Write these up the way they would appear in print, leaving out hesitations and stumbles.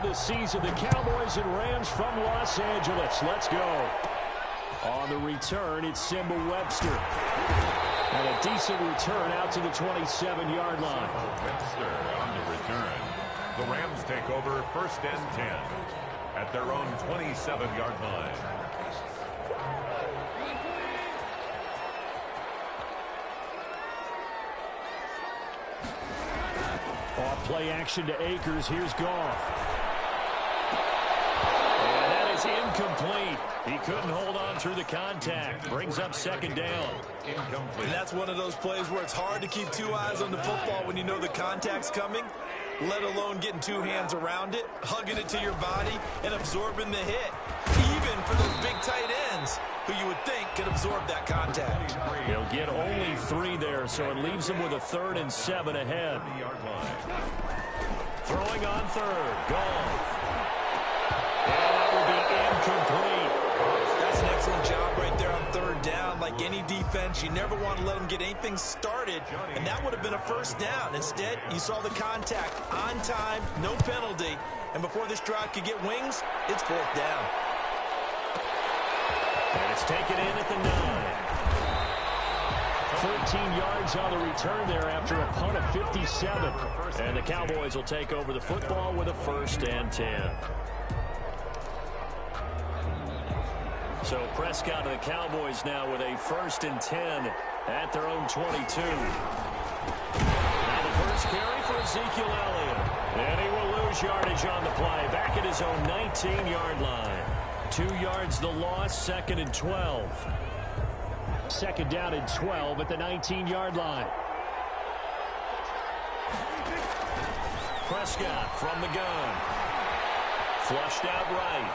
the season. The Cowboys and Rams from Los Angeles. Let's go. On the return, it's Simba Webster. And a decent return out to the 27-yard line. Webster on the return. The Rams take over 1st and 10 at their own 27-yard line. Off play action to Akers. Here's Goff. And that is incomplete. He couldn't hold on through the contact. Brings up 2nd down. Incomplete. And that's one of those plays where it's hard to keep 2 eyes on the football when you know the contact's coming, let alone getting 2 hands around it, hugging it to your body, and absorbing the hit. Even for those big tight ends who you would think could absorb that contact. He'll get only 3 there, so it leaves him with a 3rd and 7 ahead. Throwing on 3rd. Goff. And that will be incomplete. That's an excellent job right there on 3rd down. Like any defense, you never want to let them get anything started, and that would have been a 1st down. Instead, you saw the contact on time, no penalty, and before this drive could get wings, it's 4th down. And it's taken in at the 9. 13 yards on the return there after a punt of 57. And the Cowboys will take over the football with a 1st and 10. So Prescott and the Cowboys now with a 1st and 10 at their own 22. Now the first carry for Ezekiel Elliott. And he will lose yardage on the play. Back at his own 19-yard line. 2 yards the loss, 2nd and 12. 2nd down and 12 at the 19-yard line. Prescott from the gun. Flushed out right.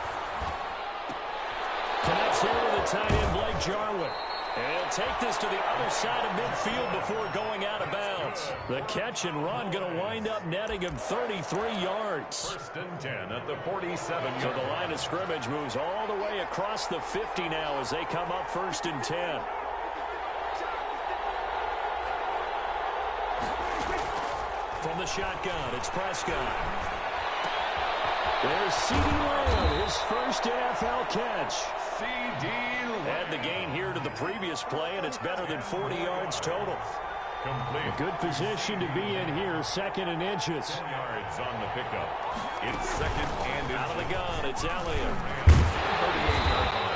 Connects here with the tight end, Blake Jarwin. And he'll take this to the other side of midfield before going out of bounds. The catch and run going to wind up netting him 33 yards. 1st and 10 at the 47-yard. So the line of scrimmage moves all the way across the 50 now as they come up 1st and 10. From the shotgun, it's Prescott. There's C.D. Lamb, his first NFL catch. C.D. Add the gain here to the previous play, and it's better than 40 yards total. Complete. Good position to be in here, 2nd and inches. 10 yards on the pickup. It's 2nd and inches. Out of the gun, it's Elliott. 38-yard line.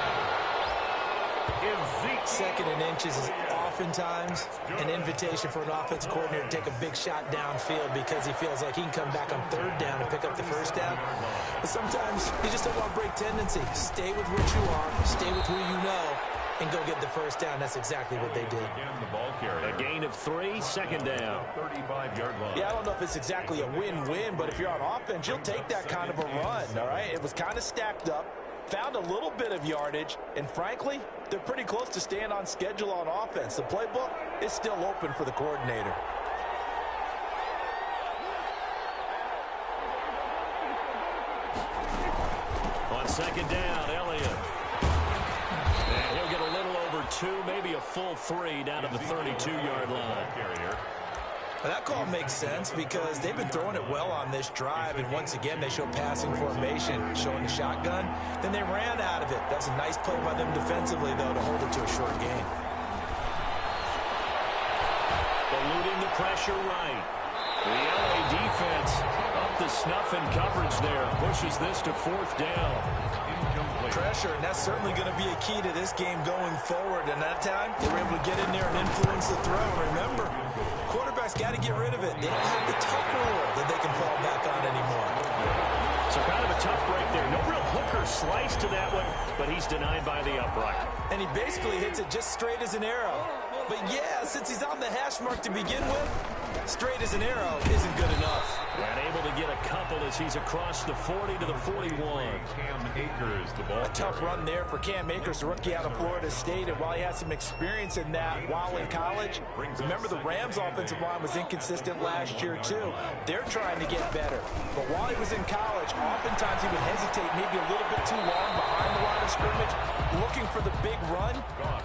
2nd and inches is oftentimes an invitation for an offense coordinator to take a big shot downfield because he feels like he can come back on 3rd down and pick up the 1st down. But sometimes you just don't want to break tendency. Stay with what you are, stay with who you know, and go get the 1st down. That's exactly what they did. Again, the ball carrier. A gain of 3, 2nd down. 35-yard line. Yeah, I don't know if it's exactly a win-win, but if you're on offense, you'll take that kind of a run, all right? It was kind of stacked up, found a little bit of yardage, and frankly, they're pretty close to staying on schedule on offense. The playbook is still open for the coordinator. On 2nd down, Elliott. And he'll get a little over 2, maybe a full 3 down to the 32-yard line. Well, that call makes sense because they've been throwing it well on this drive, and once again, they show passing formation, showing the shotgun. Then they ran out of it. That's a nice play by them defensively, though, to hold it to a short gain. Eluding the pressure right. The LA defense up to snuff in coverage there. Pushes this to 4th down. Pressure, and that's certainly going to be a key to this game going forward. And that time, they were able to get in there and influence the throw. Remember, quarterbacks got to get rid of it. They don't have the tuck rule that they can fall back on anymore. So kind of a tough break there. No real hooker slice to that one, but he's denied by the upright. And he basically hits it just straight as an arrow. But yeah, since he's on the hash mark to begin with, straight as an arrow isn't good enough. And able to get a couple as he's across the 40 to the 41. Cam Akers, the ball. A tough run there for Cam Akers, the rookie out of Florida State. And while he had some experience in that while in college, remember the Rams' offensive line was inconsistent last year too. They're trying to get better. But while he was in college, oftentimes he would hesitate maybe a little bit too long behind the line of scrimmage, looking for the big run.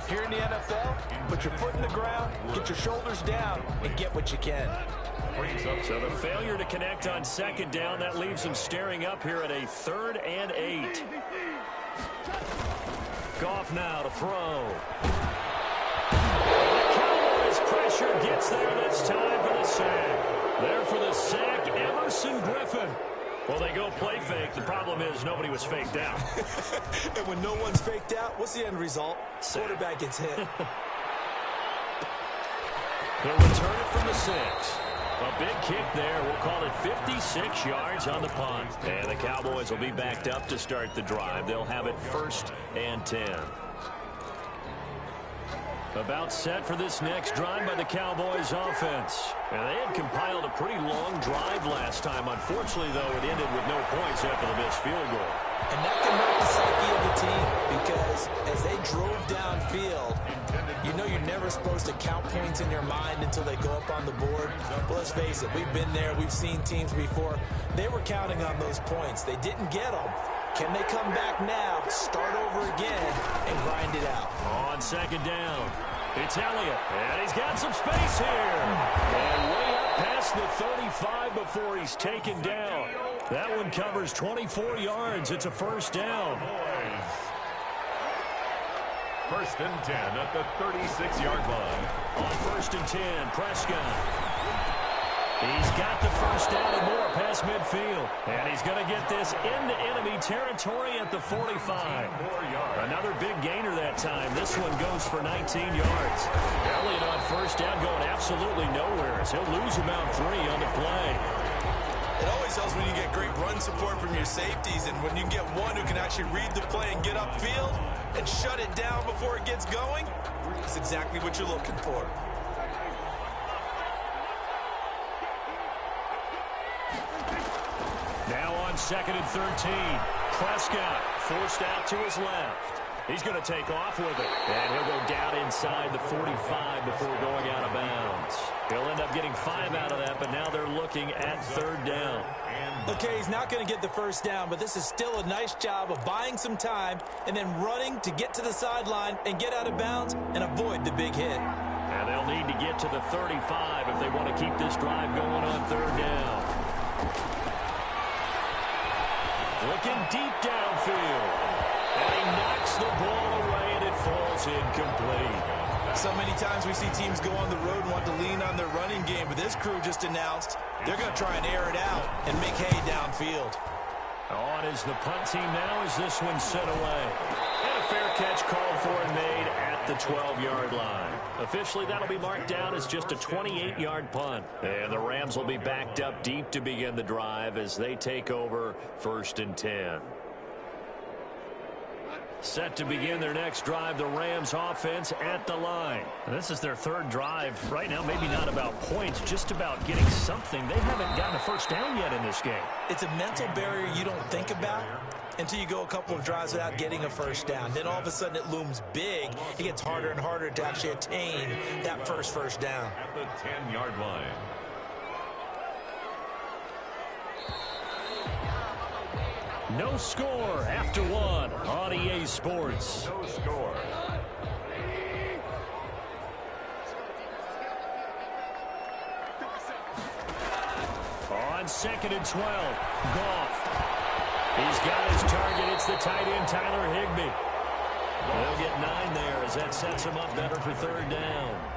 Here in the NFL, put your foot in the ground, get your shoulders down, and get what you can. So the failure to connect on second down, that leaves them staring up here at a 3rd and 8. Goff now to throw. The Cowboys pressure gets there. That's time for the sack. There for the sack, Everson Griffin. Well, they go play fake. The problem is nobody was faked out. And when no one's faked out, what's the end result? Quarterback gets hit. They'll return it from the 6. A big kick there. We'll call it 56 yards on the punt. And the Cowboys will be backed up to start the drive. They'll have it 1st and 10. About set for this next drive by the Cowboys offense. And they had compiled a pretty long drive last time. Unfortunately, though, it ended with no points after the missed field goal. And that can hurt the psyche of the team because as they drove downfield, you know you're never supposed to count points in your mind until they go up on the board. But let's face it, we've been there. We've seen teams before. They were counting on those points. They didn't get them. Can they come back now, start over again, and grind it out? On second down, it's Elliott. And he's got some space here. And way up past the 35 before he's taken down. That one covers 24 yards. It's a 1st down. 1st and 10 at the 36-yard line. On 1st and 10, Prescott. He's got the 1st down and more past midfield. And he's going to get this into enemy territory at the 45. Another big gainer that time. This one goes for 19 yards. Elliott on 1st down going absolutely nowhere. He'll lose about 3 on the play. It always helps when you get great run support from your safeties, and when you get one who can actually read the play and get upfield and shut it down before it gets going, that's exactly what you're looking for. Now on 2nd and 13, Prescott forced out to his left. He's going to take off with it, and he'll go down inside the 45 before going out of bounds. He'll end up getting 5 out of that, but now they're looking at 3rd down. Okay, he's not going to get the 1st down, but this is still a nice job of buying some time and then running to get to the sideline and get out of bounds and avoid the big hit. And they'll need to get to the 35 if they want to keep this drive going on 3rd down. Looking deep downfield. And he knocks the ball away, and it falls incomplete. So many times we see teams go on the road and want to lean on their running game, but this crew just announced they're going to try and air it out and make hay downfield. On is the punt team now as this one's set away. And a fair catch called for and made at the 12-yard line. Officially, that'll be marked down as just a 28-yard punt. And the Rams will be backed up deep to begin the drive as they take over 1st and 10. Set to begin their next drive, the Rams offense at the line. And this is their 3rd drive. Right now, maybe not about points, just about getting something. They haven't gotten a 1st down yet in this game. It's a mental barrier you don't think about until you go a couple of drives without getting a 1st down. Then all of a sudden it looms big. It gets harder and harder to actually attain that first down. At the 10-yard line. No score after 1 on EA Sports. No score. On 2nd and 12, Goff. He's got his target. It's the tight end, Tyler Higbee. They'll get 9 there as that sets him up better for 3rd down.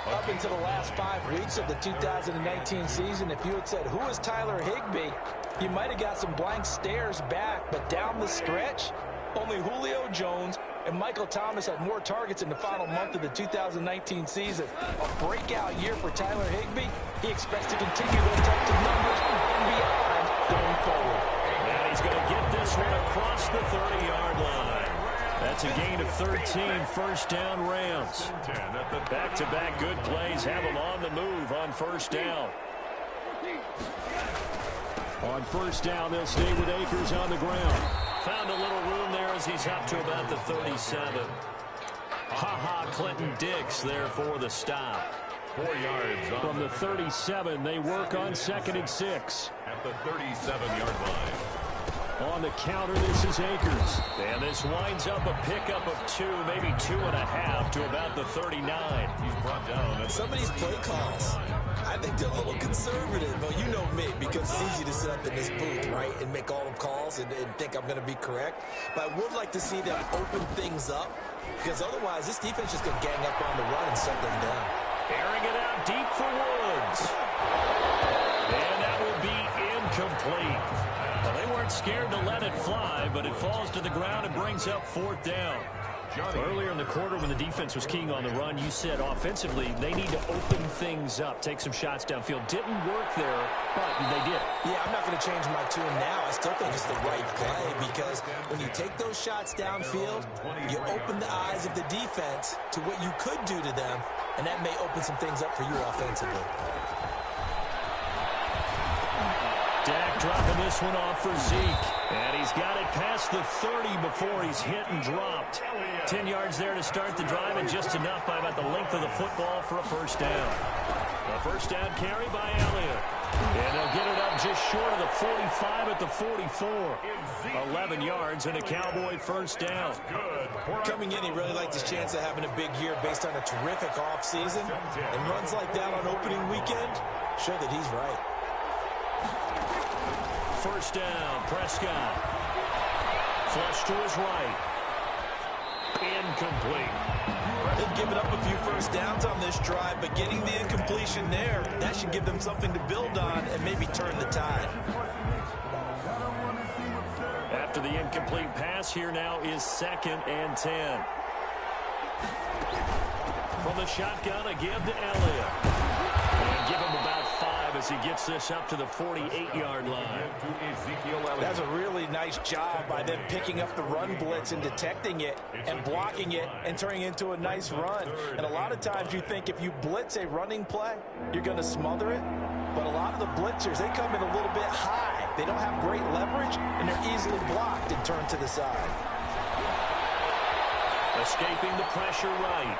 Up until the last 5 weeks of the 2019 season, if you had said, who is Tyler Higbee, you might have got some blank stares back. But down the stretch, only Julio Jones and Michael Thomas had more targets in the final month of the 2019 season. A breakout year for Tyler Higbee. He expects to continue those types of numbers and beyond going forward. And he's going to get this one across the 30-yard line. That's a gain of 13, 1st down Rams. Back-to-back good plays have them on the move on 1st down. On 1st down, they'll stay with Akers on the ground. Found a little room there as he's up to about the 37. Clinton Dix there for the stop. 4 yards on From the 37, they work on 2nd and 6. At the 37-yard line. On the counter, this is Akers. And this winds up a pickup of 2, maybe 2.5 to about the 39. He's brought down. Some of these play calls, I think they're a little conservative. But you know me, because it's easy to sit up in this booth, right, and make all the calls and think I'm going to be correct. But I would like to see them open things up, because otherwise this defense is going to gang up on the run and shut them down. Airing it out deep for Woods. And that will be incomplete. Well, they weren't scared to let it fly, but it falls to the ground and brings up 4th down. Earlier in the quarter when the defense was keying on the run, you said offensively they need to open things up, take some shots downfield. Didn't work there, but they did. Yeah, I'm not going to change my tune now. I still think it's the right play because when you take those shots downfield, you open the eyes of the defense to what you could do to them, and that may open some things up for you offensively. Dak dropping this one off for Zeke. And he's got it past the 30 before he's hit and dropped. 10 yards there to start the drive, and just enough by about the length of the football for a first down. A first down carry by Elliott. And they'll get it up just short of the 45 at the 44. 11 yards and a Cowboy first down. Coming in, he really liked his chance of having a big year based on a terrific offseason. And runs like that on opening weekend show that he's right. First down, Prescott. Flush to his right. Incomplete. They've given up a few first downs on this drive, but getting the incompletion there, that should give them something to build on and maybe turn the tide. After the incomplete pass, here now is 2nd and 10. From the shotgun, a give to Elliott. And give him about 5 as he gets this up to the 48-yard line. That's a really nice job by them picking up the run blitz and detecting it and blocking it and turning it into a nice run. And a lot of times you think if you blitz a running play, you're going to smother it. But a lot of the blitzers, they come in a little bit high. They don't have great leverage, and they're easily blocked and turned to the side. Escaping the pressure right.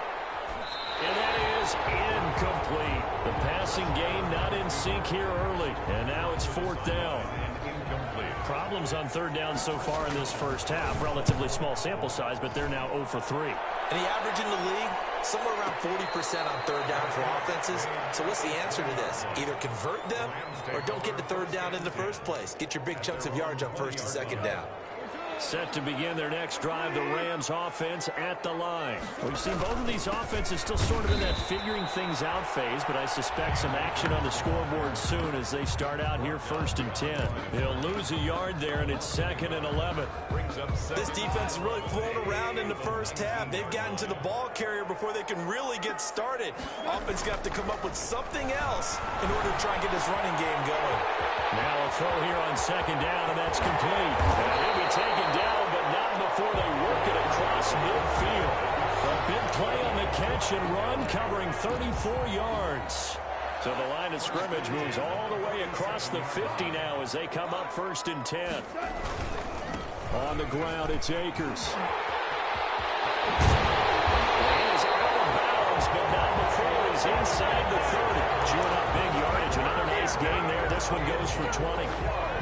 And that is incomplete. The passing game not in sync here early. And now it's 4th down. Problems on 3rd down so far in this first half. Relatively small sample size, but they're now 0 for 3. And the average in the league, somewhere around 40% on 3rd down for offenses. So what's the answer to this? Either convert them or don't get the 3rd down in the first place. Get your big chunks of yards on 1st and 2nd down. Set to begin their next drive, the Rams offense at the line. We've seen both of these offenses still sort of in that figuring things out phase, but I suspect some action on the scoreboard soon as they start out here 1st and 10. They'll lose a yard there, and it's 2nd and 11. This defense is really flown around in the first half. They've gotten to the ball carrier before they can really get started. Offense got to come up with something else in order to try and get this running game going. Now a throw here on 2nd down, and that's complete. And he'll be taken down, but not before they work it across midfield. A big play on the catch and run, covering 34 yards. So the line of scrimmage moves all the way across the 50 now as they come up 1st and 10. On the ground, it's Akers. He is out of bounds, but not before he's inside the 30. Chewing up big yardage. Another nice gain there. This one goes for 20.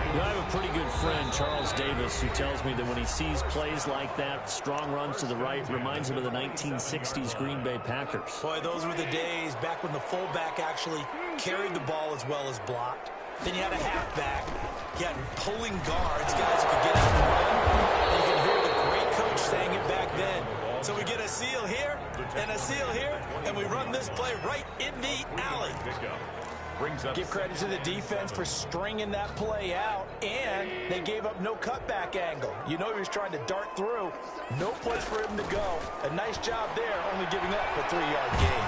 You know, I have a pretty good friend, Charles Davis, who tells me that when he sees plays like that, strong runs to the right, reminds him of the 1960s Green Bay Packers. Boy, those were the days back when the fullback actually carried the ball as well as blocked. Then you had a halfback. You had pulling guards, guys who could get out and run. And you can hear the great coach saying it back then. So we get a seal here and a seal here, and we run this play right in the alley. Give credit to the defense for stringing that play out, and they gave up no cutback angle. You know he was trying to dart through. No place for him to go. A nice job there, only giving up a 3-yard gain.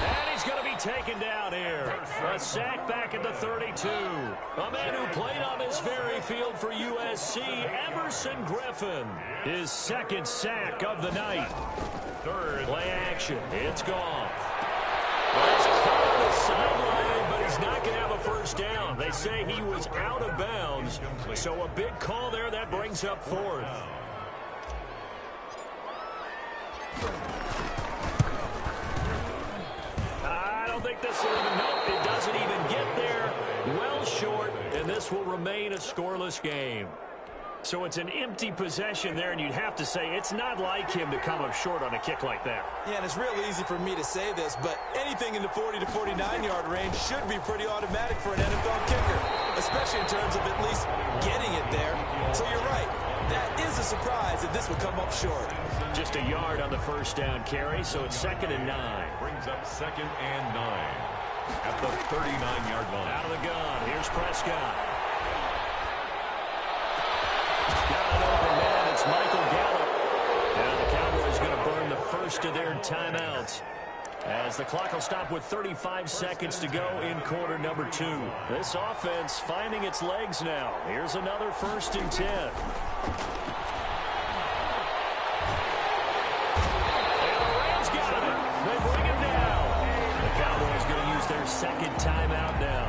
And he's going to be taken down here. A sack back at the 32. A man who played on this very field for USC, Everson Griffin. His 2nd sack of the night. 3rd play action. It's gone. He's caught on the sideline, but he's not going to have a first down. They say he was out of bounds. So a big call there. That brings up 4th. I don't think this will even help. It doesn't even get there. Well short, and this will remain a scoreless game. So it's an empty possession there, and you'd have to say it's not like him to come up short on a kick like that. Yeah, and it's real easy for me to say this, but anything in the 40 to 49-yard range should be pretty automatic for an NFL kicker, especially in terms of at least getting it there. So you're right. That is a surprise that this would come up short. Just a yard on the first down carry, so it's 2nd and 9. Brings up 2nd and 9 at the 39-yard line. Out of the gun, here's Prescott. Got an open man, it's Michael Gallup. Now the Cowboys going to burn the first of their timeouts, as the clock will stop with 35 seconds to go in quarter number 2. This offense finding its legs now. Here's another 1st and 10. And the Rams got it. They bring it down. The Cowboys going to use their 2nd timeout now,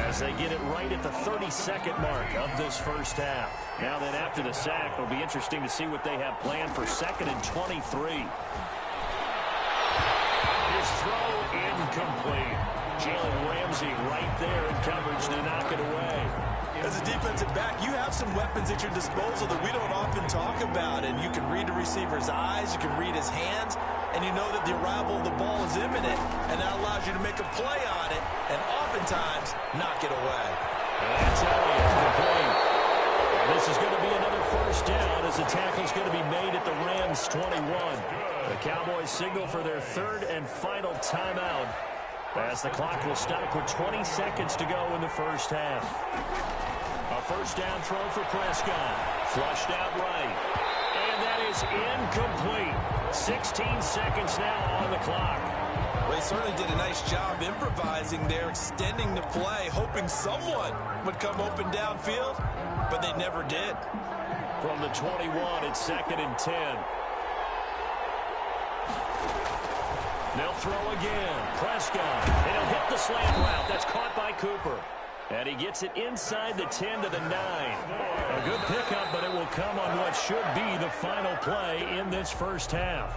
as they get it right at the 32nd mark of this first half. Now then, after the sack, it'll be interesting to see what they have planned for 2nd and 23. His throw incomplete. Jalen Ramsey right there in coverage to knock it away. As a defensive back, you have some weapons at your disposal that we don't often talk about, and you can read the receiver's eyes, you can read his hands, and you know that the arrival of the ball is imminent, and that allows you to make a play on it, and oftentimes knock it away. That's Elliott complete. This is going to be another first down, as the tackle's going to be made at the Rams' 21. The Cowboys signal for their 3rd and final timeout, as the clock will stop with 20 seconds to go in the first half. A first down throw for Prescott. Flushed out right. And that is incomplete. 16 seconds now on the clock. Well, he certainly did a nice job improvising there, extending the play, hoping someone would come open downfield, but they never did. From the 21, it's 2nd and 10. They'll throw again. Prescott. And he'll hit the slant route. That's caught by Cooper. And he gets it inside the 10 to the 9. A good pickup, but it will come on what should be the final play in this first half.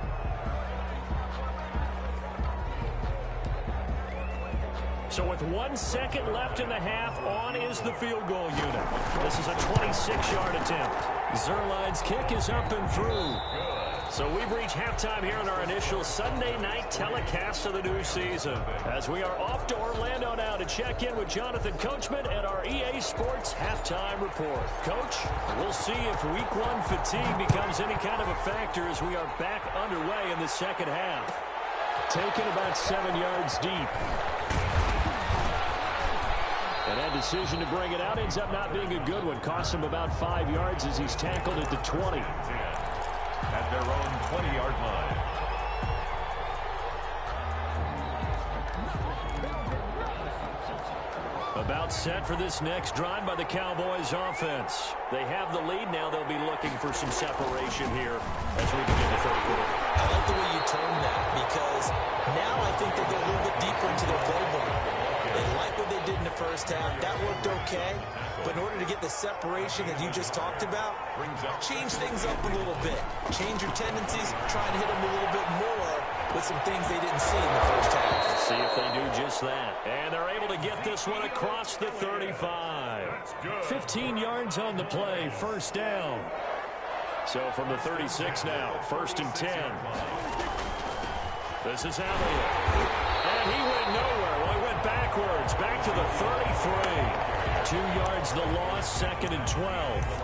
So with 1 second left in the half, on is the field goal unit. This is a 26-yard attempt. Zuerlein's kick is up and through. So we've reached halftime here in our initial Sunday night telecast of the new season, as we are off to Orlando now to check in with Jonathan Coachman at our EA Sports Halftime Report. Coach, we'll see if Week 1 fatigue becomes any kind of a factor as we are back underway in the second half. Taken about 7 yards deep. And that decision to bring it out ends up not being a good one. Costs him about 5 yards as he's tackled at the 20. At their own 20-yard line. About set for this next drive by the Cowboys offense. They have the lead. Now they'll be looking for some separation here as we begin the third quarter. I like the way you term that, because now I think they go a little bit deeper into their playbook. They like what they did in the first half. That worked okay. But in order to get the separation that you just talked about, change things up a little bit. Change your tendencies, try and hit them a little bit more with some things they didn't see in the first half. Let's see if they do just that. And they're able to get this one across the 35. 15 yards on the play, first down. So from the 36 now, 1st and 10. This is Elliott. And he went nowhere. Well, he went backwards, back to the 33. 2 yards the loss, 2nd and 12.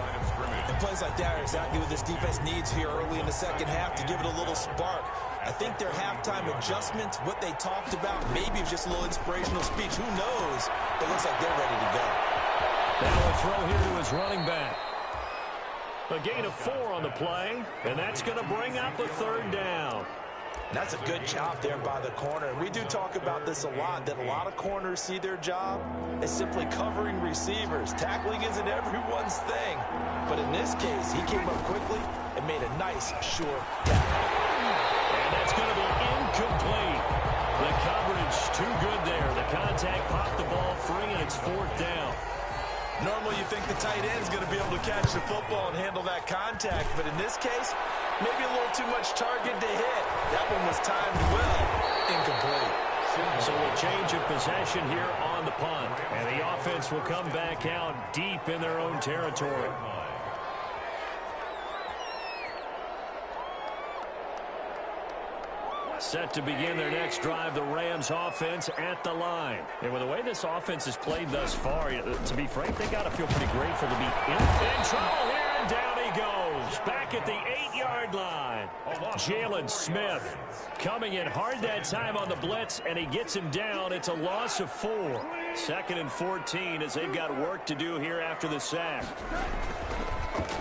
And plays like that are exactly what this defense needs here early in the second half to give it a little spark. I think their halftime adjustments, what they talked about, maybe it was just a little inspirational speech. Who knows? But it looks like they're ready to go. Now a throw here to his running back. A gain of 4 on the play, and that's going to bring up a 3rd down. That's a good job there by the corner. And we do talk about this a lot, that a lot of corners see their job as simply covering receivers. Tackling isn't everyone's thing. But in this case, he came up quickly and made a nice, sure tackle. And that's going to be incomplete. The coverage too good there. The contact popped the ball free, and it's 4th down. Normally you think the tight end's going to be able to catch the football and handle that contact. But in this case, maybe a little too much target to hit. That one was timed well. Incomplete. So a change of possession here on the punt. And the offense will come back out deep in their own territory. Set to begin their next drive, the Rams offense at the line. And with the way this offense has played thus far, to be frank, they got to feel pretty grateful to be in trouble here, and down he goes. Back at the 8-yard line. Jalen Smith coming in hard that time on the blitz, and he gets him down. It's a loss of 4. 2nd and 14 as they've got work to do here after the sack.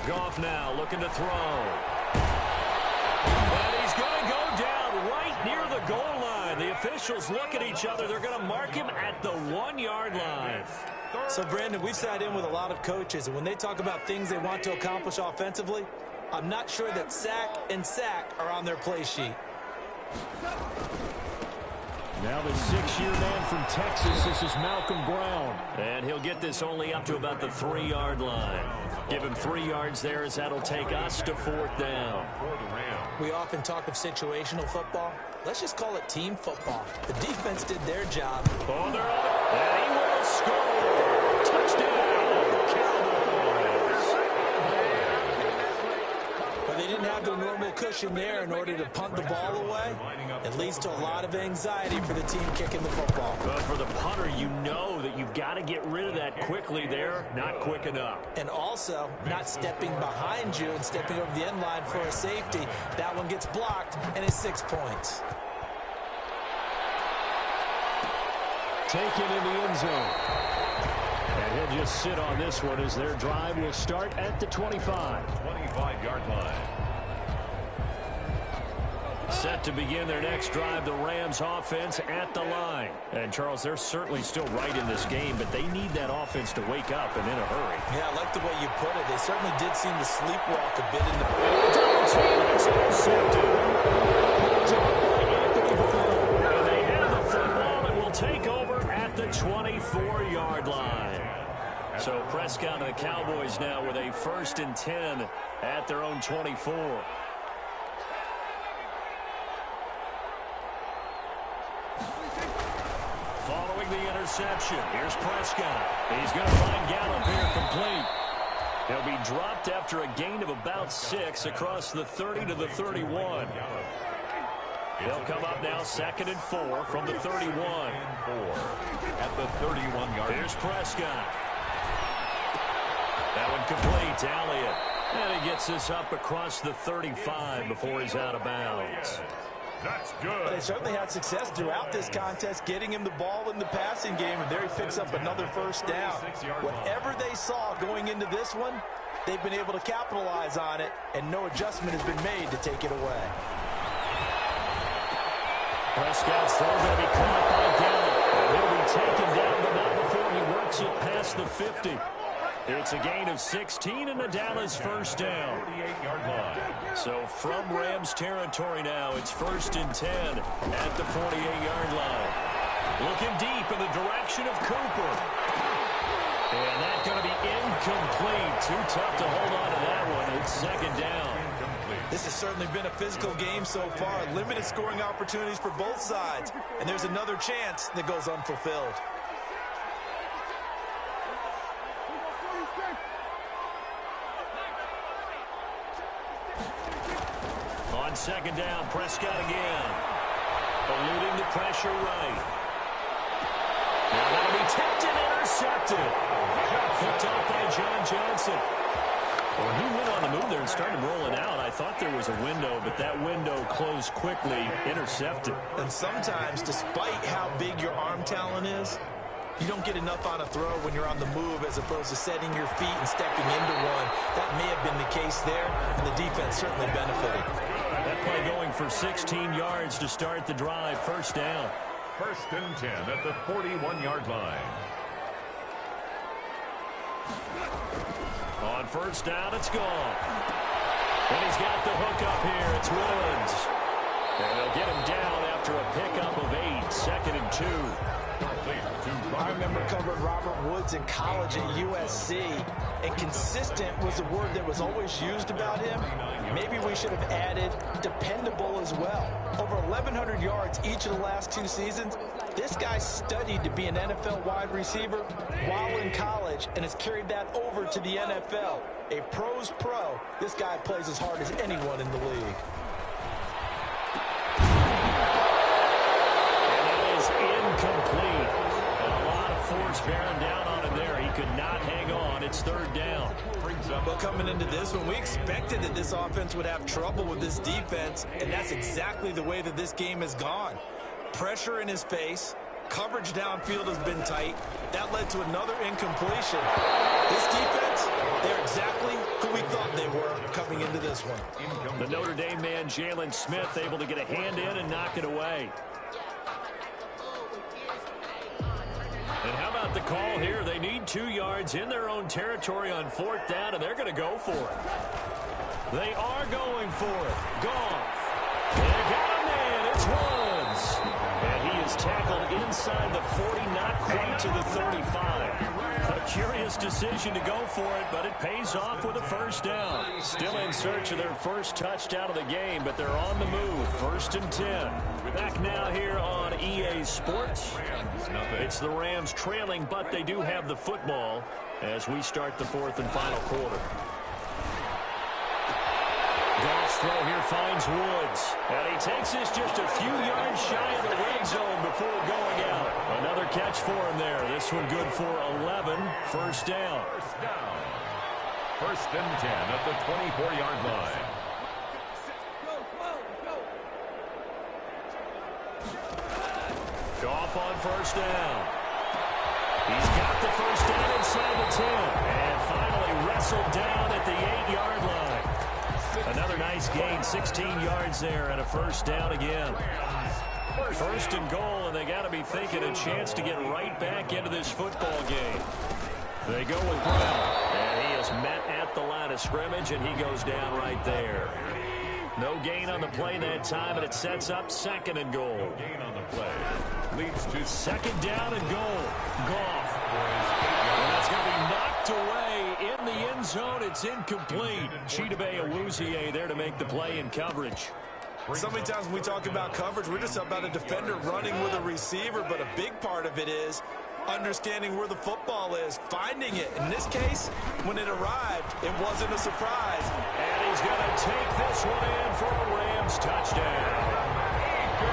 Goff now looking to throw. And he's going to go down right near the goal line. The officials look at each other. They're going to mark him at the 1-yard line. So, Brandon, we've sat in with a lot of coaches, and when they talk about things they want to accomplish offensively, I'm not sure that sack and sack are on their play sheet. Now the 6-year man from Texas, this is Malcolm Brown. And he'll get this only up to about the 3-yard line. Give him 3 yards there as that'll take us to 4th down. We often talk of situational football. Let's just call it team football. The defense did their job. Oh, they're on it. And he will score. Touchdown, Cowboys. But they didn't have the normal cushion there in order to punt the ball away. It leads to a lot of anxiety for the team kicking the football. But for the punter, you know that you've got to get rid of that quickly there. Not quick enough. And also, not stepping behind you and stepping over the end line for a safety. That one gets blocked, and it's 6 points. Taken in the end zone. And he'll just sit on this one as their drive will start at the 25. 25-yard line. Set to begin their next drive, the Rams offense at the line. And, Charles, they're certainly still right in this game, but they need that offense to wake up and in a hurry. Yeah, I like the way you put it. They certainly did seem to sleepwalk a bit in the... It's intercepted. And they have the football and will take over at the 24-yard line. So Prescott and the Cowboys now with a 1st and 10 at their own 24. Following the interception, here's Prescott. He's going to find Gallup here complete. He'll be dropped after a gain of about 6 across the 30 to the 31. They'll come up now 2nd and 4 from the 31. At the 31-yard. Here's Prescott. That one complete to Elliott. And he gets this up across the 35 before he's out of bounds. That's good. They certainly had success throughout this contest, getting him the ball in the passing game, and there he picks up another 1st down. Whatever they saw going into this one, they've been able to capitalize on it, and no adjustment has been made to take it away. Prescott's throw going to be caught by Gallup. He'll be taken down, but not before he works it past the 50. It's a gain of 16 in the Dallas 1st down. 48-yard line. So from Rams territory now, it's 1st and 10 at the 48-yard line. Looking deep in the direction of Cooper. And that's going to be incomplete. Too tough to hold on to that one. It's 2nd down. This has certainly been a physical game so far. Limited scoring opportunities for both sides. And there's another chance that goes unfulfilled. On 2nd down, Prescott again. Eluding the pressure right. Now that'll be tipped and intercepted. Picked up by John Johnson. Well, he went on the move there and started rolling out. I thought there was a window, but that window closed quickly, intercepted. And sometimes, despite how big your arm talent is, you don't get enough on a throw when you're on the move as opposed to setting your feet and stepping into one. That may have been the case there, and the defense certainly benefited. That play going for 16 yards to start the drive. 1st down. 1st and 10 at the 41-yard line. On 1st down, it's gone. And he's got the hook up here. It's Woods. And they'll get him down after a pickup of 8. 2nd and 2. I remember covering Robert Woods in college at USC, and consistent was the word that was always used about him. Maybe we should have added dependable as well. Over 1,100 yards each of the last 2 seasons. This guy studied to be an NFL wide receiver while in college and has carried that over to the NFL. A pro's pro. This guy plays as hard as anyone in the league. Defense bearing down on him there. He could not hang on. It's third down. But coming into this one, we expected that this offense would have trouble with this defense, and that's exactly the way that this game has gone. Pressure in his face. Coverage downfield has been tight. That led to another incompletion. This defense, they're exactly who we thought they were coming into this one. The Notre Dame man, Jalen Smith, able to get a hand in and knock it away. And how about the call here? They need 2 yards in their own territory on 4th down, and they're going to go for it. They are going for it. Goff. They got him in. It's Woods. And he is tackled inside the 40, not quite to the 35. A curious decision to go for it, but it pays off with a first down. Still in search of their first touchdown of the game, but they're on the move. 1st and 10. Back now here on EA Sports. It's the Rams trailing, but they do have the football as we start the 4th and final quarter. Goff's throw here finds Woods. And he takes this just a few yards shy of the red zone before going out. Another catch for him there. This one good for 11. First down. 1st and 10 at the 24-yard line. Goff on first down. He's got the first down inside the 10. And finally wrestled down at the 8-yard line. Another nice gain, 16 yards there, and a first down again. 1st and goal, and they got to be thinking a chance to get right back into this football game. They go with Brown, and he is met at the line of scrimmage, and he goes down right there. No gain on the play that time, and it sets up 2nd and goal. No gain on the play. Leads to 2nd down and goal. Goff. And that's going to be knocked away in the end zone. It's incomplete. Chidobe Awuzie there to make the play in coverage. So many times when we talk about coverage, we're just about a defender running with a receiver, but a big part of it is understanding where the football is, finding it. In this case, when it arrived, it wasn't a surprise. And he's going to take this one in for a Rams touchdown.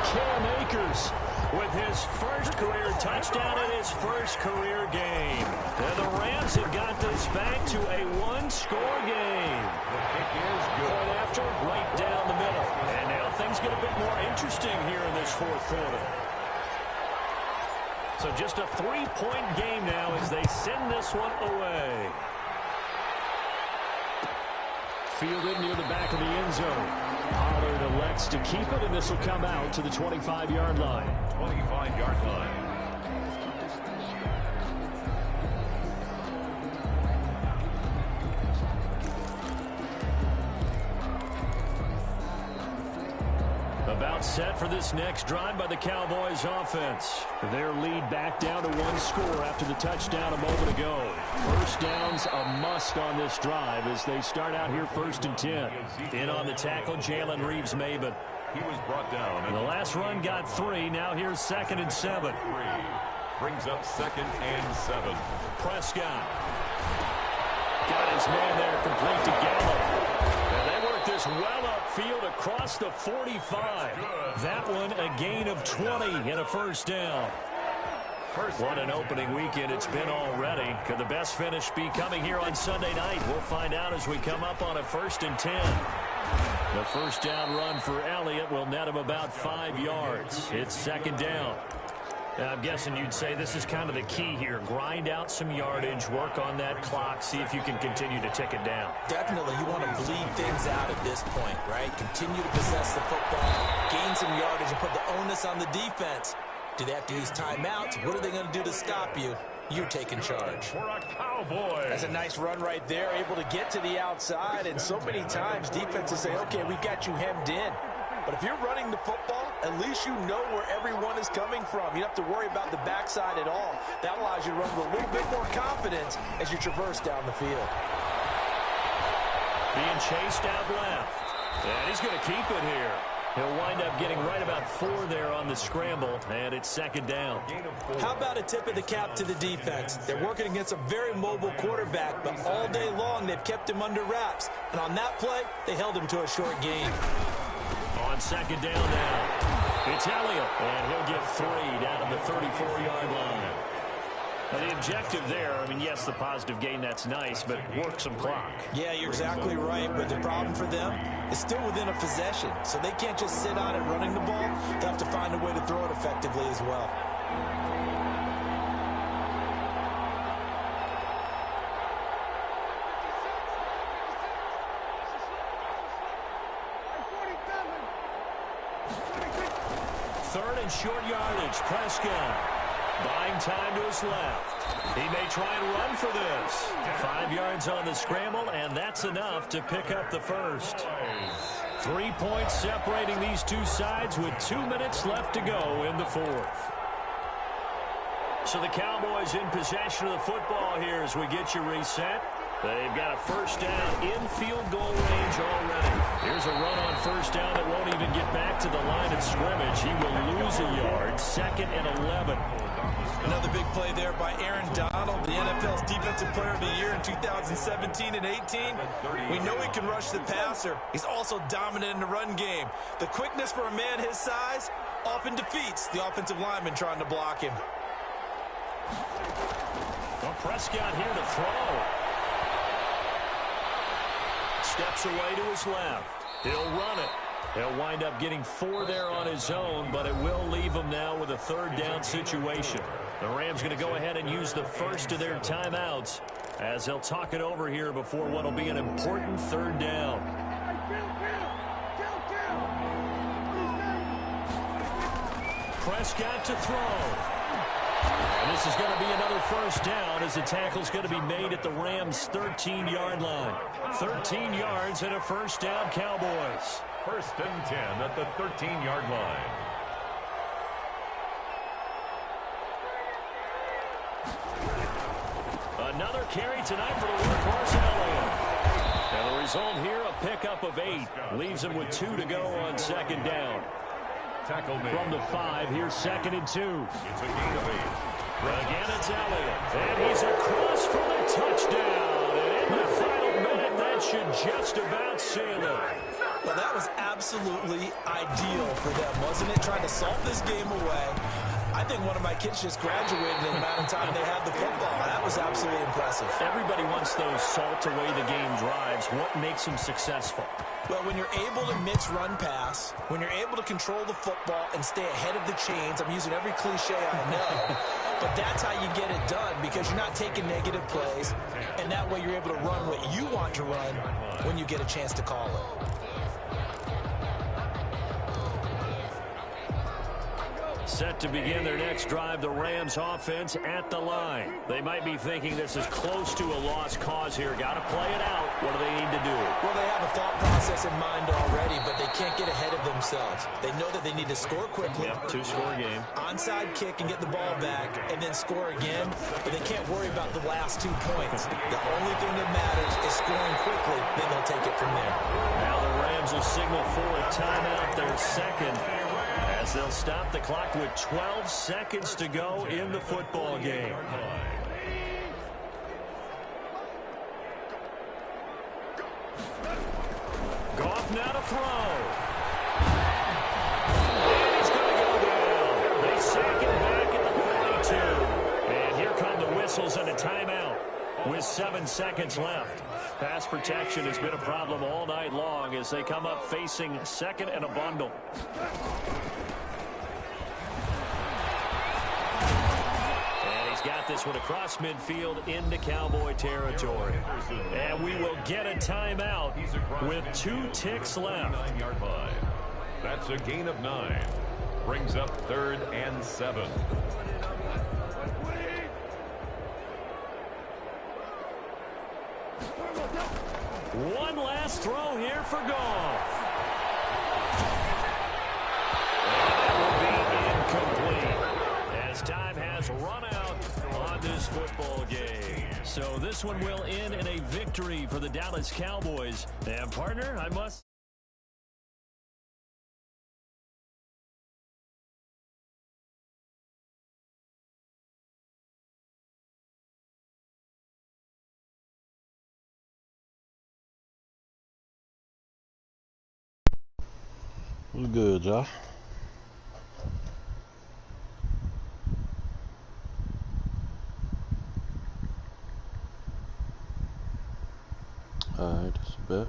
Cam Akers with his first career touchdown in his first career game. And the Rams have got this back to a 1-score game. the kick is good. Point after, right down the middle. And now things get a bit more interesting here in this 4th quarter. So just a 3-point game now as they send this one away. Fielded near the back of the end zone. Pollard elects to keep it, and this will come out to the 25-yard line. 25-yard line. About set for this next drive by the Cowboys offense. Their lead back down to 1 score after the touchdown a moment ago. First down's a must on this drive as they start out here 1st and 10. In on the tackle, Jalen Reeves-Maybin. He was brought down. The last run got 3. Now here's 2nd and 7. 3. Brings up 2nd and 7. Prescott. Got his man there, complete to Gallup. And they work this well upfield across the 45. That one a gain of 20 and a first down. What an opening weekend it's been already. Could the best finish be coming here on Sunday night? We'll find out as we come up on a 1st and 10. The first down run for Elliott will net him about 5 yards. It's 2nd down. I'm guessing you'd say this is kind of the key here. Grind out some yardage, work on that clock, see if you can continue to tick it down. Definitely, you want to bleed things out at this point, right? Continue to possess the football, gain some yardage, and put the onus on the defense. Do they have to use timeouts? What are they going to do to stop you? You're taking charge. For a Cowboy. That's a nice run right there, able to get to the outside, and so many times defenses say, okay, we got you hemmed in. But if you're running the football, at least you know where everyone is coming from. You don't have to worry about the backside at all. That allows you to run with a little bit more confidence as you traverse down the field. Being chased out left. And he's going to keep it here. He'll wind up getting right about 4 there on the scramble, and it's 2nd down. How about a tip of the cap to the defense? They're working against a very mobile quarterback, but all day long they've kept him under wraps. And on that play, they held him to a short gain. On 2nd down now, it's Elliott, and he'll get 3 down at the 34-yard line. The objective there, I mean, yes, the positive gain, that's nice, but work some clock. Yeah, you're exactly right, but the problem for them is still within a possession, so they can't just sit on it running the ball. They have to find a way to throw it effectively as well. Third and short yardage. Prescott buying time to his left. He may try and run for this. 5 yards on the scramble, and that's enough to pick up the first. 3 points separating these two sides with 2 minutes left to go in the fourth. So the Cowboys in possession of the football here as we get you reset. They've got a first down in field goal range already. Here's a run on first down that won't even get back to the line of scrimmage. He will lose a yard. 2nd and 11. Another big play there by Aaron Donald, the NFL's Defensive Player of the Year in 2017 and 18. We know he can rush the passer. He's also dominant in the run game. The quickness for a man his size often defeats the offensive lineman trying to block him. Well, Prescott here to throw. Steps away to his left. He'll run it. He'll wind up getting 4 there on his own, but it will leave him now with a 3rd down situation. The Rams going to go ahead and use the first of their timeouts as they'll talk it over here before what will be an important 3rd down. Prescott to throw. And this is going to be another first down as the tackle's going to be made at the Rams' 13-yard line. 13 yards and a first down, Cowboys. 1st and 10 at the 13-yard line. Another carry tonight for the workhorse Elliott. And the result here, a pickup of 8. Leaves him with 2 to go on 2nd down. Tackle made. From the 5, here's 2nd and 2. It's a gain of 8. Again, it's Elliott. And he's across for the touchdown. And in the final minute, that should just about seal it. Well, that was absolutely ideal for them, wasn't it? Trying to salt this game away. I think one of my kids just graduated in the amount of time they had the football. That was absolutely impressive. Everybody wants those salt-away-the-game drives. What makes them successful? Well, when you're able to mix run-pass, when you're able to control the football and stay ahead of the chains, I'm using every cliche I know, but that's how you get it done because you're not taking negative plays, and that way you're able to run what you want to run when you get a chance to call it. Set to begin their next drive, the Rams offense at the line. They might be thinking this is close to a lost cause here. Got to play it out. What do they need to do? Well, they have a thought process in mind already, but they can't get ahead of themselves. They know that they need to score quickly. Yep, 2-score game. Onside kick and get the ball back and then score again, but they can't worry about the last 2 points. The only thing that matters is scoring quickly, then they'll take it from there. Now the Rams will signal for a timeout, their 2nd. As they'll stop the clock with 12 seconds to go in the football game. Goff now to throw. And he's going to go down. They sack him back at the 42. And here come the whistles and a timeout with 7 seconds left. Pass protection has been a problem all night long as they come up facing 2nd and a bundle. Got this one across midfield into Cowboy territory. And we will get a timeout with 2 ticks left. 9-yard line. That's a gain of 9. Brings up 3rd and 7. One last throw here for Goff. Time has run out on this football game. So this one will end in a victory for the Dallas Cowboys. And partner, I must... What's good, y'all? Alright, that's a bet.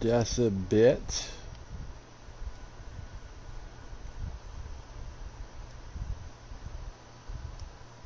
That's a bet.